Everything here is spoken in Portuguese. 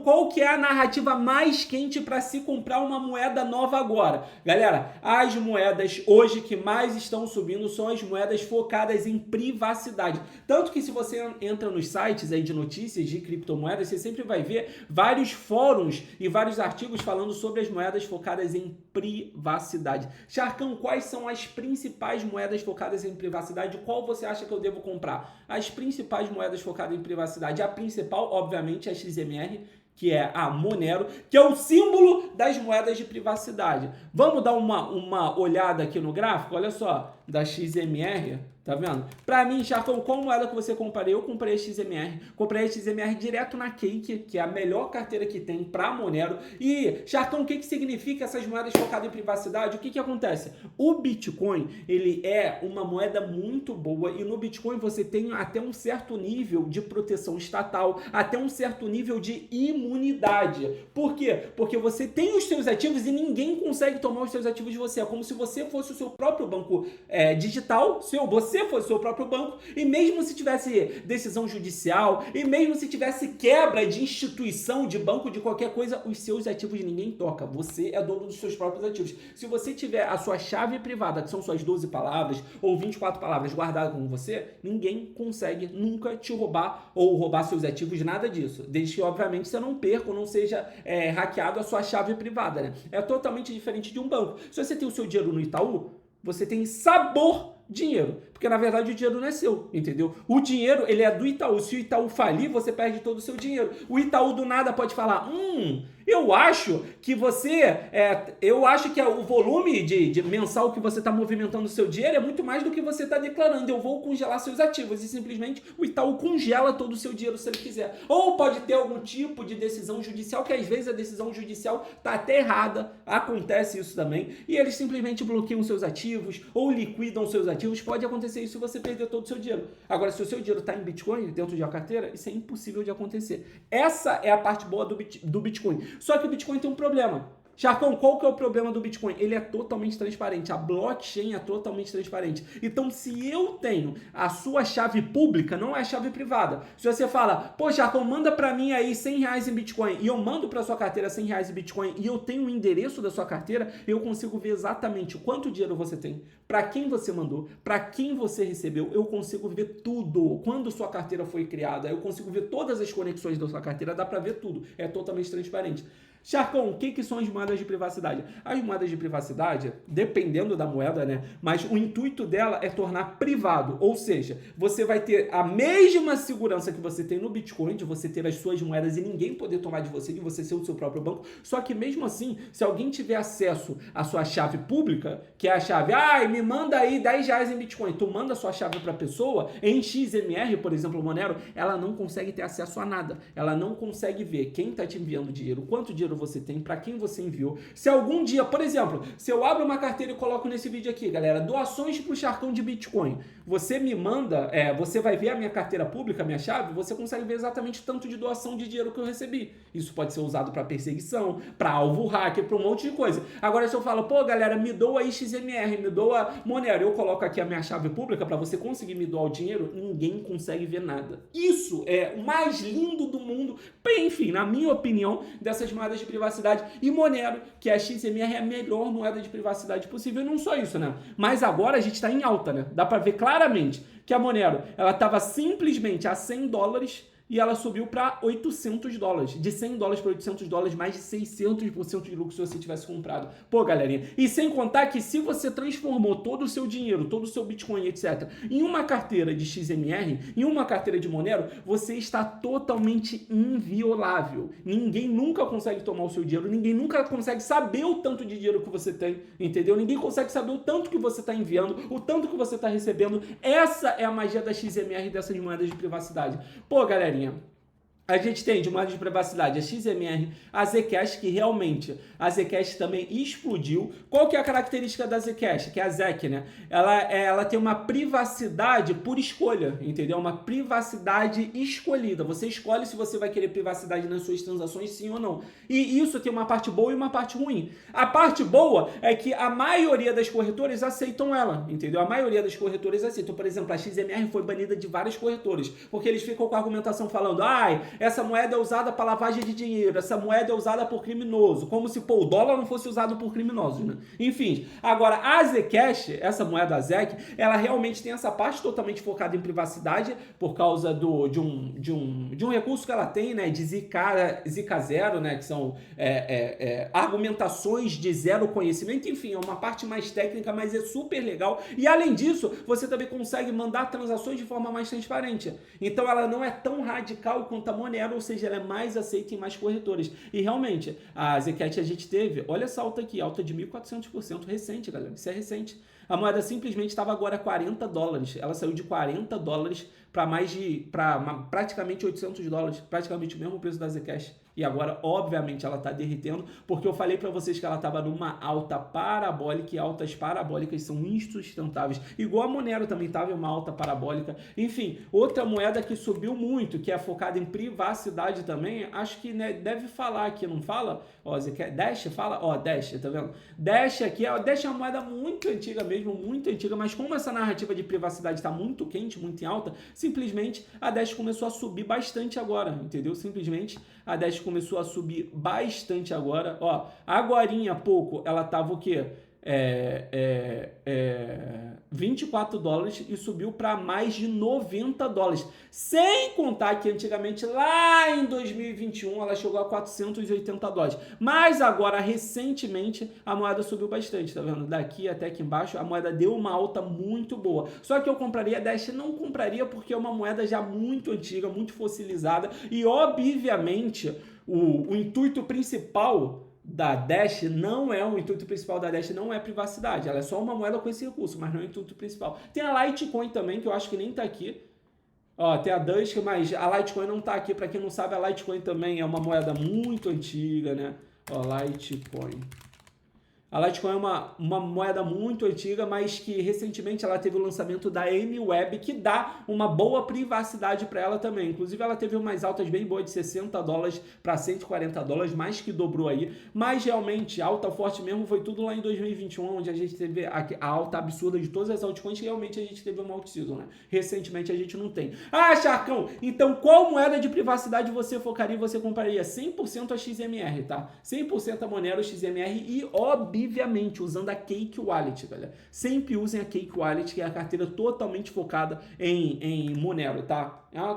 qual que é a narrativa mais quente para se comprar uma moeda nova agora? Galera, as moedas hoje que mais estão subindo são as moedas focadas em privacidade. Tanto que se você entra nos sites aí de notícias de criptomoedas, você sempre vai ver vários fóruns e vários artigos falando sobre as moedas focadas em privacidade. Sharcão, quais são as principais moedas focadas em privacidade? Qual você acha que eu devo comprar? As principais moedas focadas em privacidade. A principal, obviamente, é a XMR, que é a Monero, que é o símbolo das moedas de privacidade. Vamos dar uma olhada aqui no gráfico? Olha só, da XMR, tá vendo? Pra mim, Sharcão, qual moeda que você compraria? Eu comprei a XMR. Comprei a XMR direto na Cake, que é a melhor carteira que tem pra Monero. E, Sharcão, o que significa essas moedas focadas em privacidade? O que acontece? O Bitcoin, ele é uma moeda muito boa e no Bitcoin você tem até um certo nível de proteção estatal, até um certo nível de imunidade. Por quê? Porque você tem os seus ativos e ninguém consegue tomar os seus ativos de você. É como se você fosse o seu próprio banco digital, você fosse o seu próprio banco, e mesmo se tivesse decisão judicial, e mesmo se tivesse quebra de instituição, de banco, de qualquer coisa, os seus ativos ninguém toca. Você é dono dos seus próprios ativos. Se você tiver a sua chave privada, que são suas 12 palavras ou 24 palavras guardadas com você, ninguém consegue nunca te roubar ou roubar seus ativos, nada disso. Desde que, obviamente, você não perca ou não seja hackeado a sua chave privada, né? É totalmente diferente de um banco. Se você tem o seu dinheiro no Itaú, você tem sabor dinheiro, porque na verdade o dinheiro não é seu, entendeu? O dinheiro, ele é do Itaú. Se o Itaú falir, você perde todo o seu dinheiro. O Itaú do nada pode falar, eu acho que o volume de mensal que você está movimentando o seu dinheiro é muito mais do que você está declarando. Eu vou congelar seus ativos. E simplesmente o Itaú congela todo o seu dinheiro se ele quiser. Ou pode ter algum tipo de decisão judicial, que às vezes a decisão judicial está até errada. Acontece isso também. E eles simplesmente bloqueiam seus ativos ou liquidam seus ativos. Pode acontecer isso se você perder todo o seu dinheiro. Agora, se o seu dinheiro está em Bitcoin, dentro de uma carteira, isso é impossível de acontecer. Essa é a parte boa do Bitcoin. Só que o Bitcoin tem um problema. Sharcão, qual que é o problema do Bitcoin? Ele é totalmente transparente. A blockchain é totalmente transparente. Então, se eu tenho a sua chave pública, não é chave privada. Se você fala, pô, Sharcão, manda pra mim aí R$100 em Bitcoin e eu mando pra sua carteira R$100 em Bitcoin e eu tenho o endereço da sua carteira, eu consigo ver exatamente quanto dinheiro você tem, pra quem você mandou, pra quem você recebeu. Eu consigo ver tudo. Quando sua carteira foi criada, eu consigo ver todas as conexões da sua carteira, dá pra ver tudo. É totalmente transparente. Sharcão, o que são as moedas de privacidade? As moedas de privacidade, dependendo da moeda, né? Mas o intuito dela é tornar privado. Ou seja, você vai ter a mesma segurança que você tem no Bitcoin, de você ter as suas moedas e ninguém poder tomar de você ser o seu próprio banco. Só que mesmo assim, se alguém tiver acesso à sua chave pública, que é a chave, me manda aí R$10 em Bitcoin, tu manda a sua chave para a pessoa, em XMR, por exemplo, Monero, ela não consegue ter acesso a nada. Ela não consegue ver quem está te enviando dinheiro, quanto dinheiro você tem, para quem você enviou. Se algum dia, por exemplo, se eu abro uma carteira e coloco nesse vídeo aqui, galera, doações para o Sharcão de Bitcoin, você me manda, você vai ver a minha carteira pública, a minha chave, você consegue ver exatamente o tanto de doação de dinheiro que eu recebi. Isso pode ser usado para perseguição, para alvo hacker, para um monte de coisa. Agora, se eu falo, pô, galera, me doa aí XMR, me doa Monero, eu coloco aqui a minha chave pública para você conseguir me doar o dinheiro, ninguém consegue ver nada. Isso é o mais lindo do mundo, enfim, na minha opinião, dessas moedas de privacidade. E Monero, que é a XMR, é a melhor moeda de privacidade possível. E não só isso, né? Mas agora a gente está em alta, né? Dá para ver claramente que a Monero, ela estava simplesmente a $100 e ela subiu para $800. De $100 para $800, mais de 600% de lucro se você tivesse comprado. Pô, galerinha. E sem contar que se você transformou todo o seu dinheiro, todo o seu Bitcoin, etc., em uma carteira de XMR, em uma carteira de Monero, você está totalmente inviolável. Ninguém nunca consegue tomar o seu dinheiro, ninguém nunca consegue saber o tanto de dinheiro que você tem, entendeu? Ninguém consegue saber o tanto que você está enviando, o tanto que você está recebendo. Essa é a magia da XMR e dessas moedas de privacidade. Pô, galerinha, a gente tem de moeda de privacidade a XMR, a Zcash, que realmente a Zcash também explodiu. Qual que é a característica da Zcash? Que é a ZEC, né? Ela tem uma privacidade por escolha, entendeu? Uma privacidade escolhida. Você escolhe se você vai querer privacidade nas suas transações, sim ou não. E isso tem uma parte boa e uma parte ruim. A parte boa é que a maioria das corretoras aceitam ela, entendeu? A maioria das corretoras aceitam. Por exemplo, a XMR foi banida de várias corretoras, porque eles ficam com a argumentação falando, essa moeda é usada para lavagem de dinheiro, essa moeda é usada por criminoso, como se, pô, o dólar não fosse usado por criminosos, né? Enfim, agora, a Zcash, essa moeda ZEC, ela realmente tem essa parte totalmente focada em privacidade, por causa de um recurso que ela tem, né, de Zika zero, né, que são argumentações de zero conhecimento, enfim, é uma parte mais técnica, mas é super legal. E além disso, você também consegue mandar transações de forma mais transparente. Então ela não é tão radical quanto a Monero, ou seja, ela é mais aceita em mais corretoras. E realmente, a Zcash a gente teve, olha essa alta aqui, alta de 1.400%, recente, galera, isso é recente. A moeda simplesmente estava agora a $40. Ela saiu de $40 para praticamente $800, praticamente o mesmo preço da Zcash. E agora, obviamente, ela está derretendo, porque eu falei para vocês que ela estava numa alta parabólica, e altas parabólicas são insustentáveis. Igual a Monero também estava em uma alta parabólica. Enfim, outra moeda que subiu muito, que é focada em privacidade também, acho que, né, deve falar aqui, não fala? Ó, Dash fala? Ó, Dash, tá vendo? Dash aqui, Dash é uma moeda muito antiga mesmo, muito antiga, mas como essa narrativa de privacidade está muito quente, muito em alta, simplesmente a Dash começou a subir bastante agora, entendeu? Simplesmente a Dash começou a subir bastante agora. Ó, agorinha há pouco ela tava o quê? $24 e subiu para mais de $90. Sem contar que antigamente, lá em 2021, ela chegou a $480. Mas agora, recentemente, a moeda subiu bastante, tá vendo? Daqui até aqui embaixo, a moeda deu uma alta muito boa. Só que eu compraria a Dash, não compraria porque é uma moeda já muito antiga, muito fossilizada e, obviamente, o intuito principal da Dash não é o intuito principal da Dash, não é privacidade, ela é só uma moeda com esse recurso, mas não é o intuito principal. Tem a Litecoin também, que eu acho que nem tá aqui. Ó, tem a Dash, mas a Litecoin não tá aqui. Para quem não sabe, a Litecoin também é uma moeda muito antiga, né? Ó, Litecoin. A Litecoin é uma moeda muito antiga, mas que recentemente ela teve o lançamento da MWeb, que dá uma boa privacidade para ela também. Inclusive, ela teve umas altas bem boas de $60 para $140, mais que dobrou aí. Mas realmente, a alta forte mesmo foi tudo lá em 2021, onde a gente teve a alta absurda de todas as altcoins, e realmente a gente teve uma alt-season, né? Recentemente a gente não tem. Ah, Charcão, então qual moeda de privacidade você focaria e você compraria? 100% a XMR, tá? 100% a Monero XMR e, obviamente, usando a Cake Wallet, galera. Sempre usem a Cake Wallet, que é a carteira totalmente focada em Monero, tá? É uma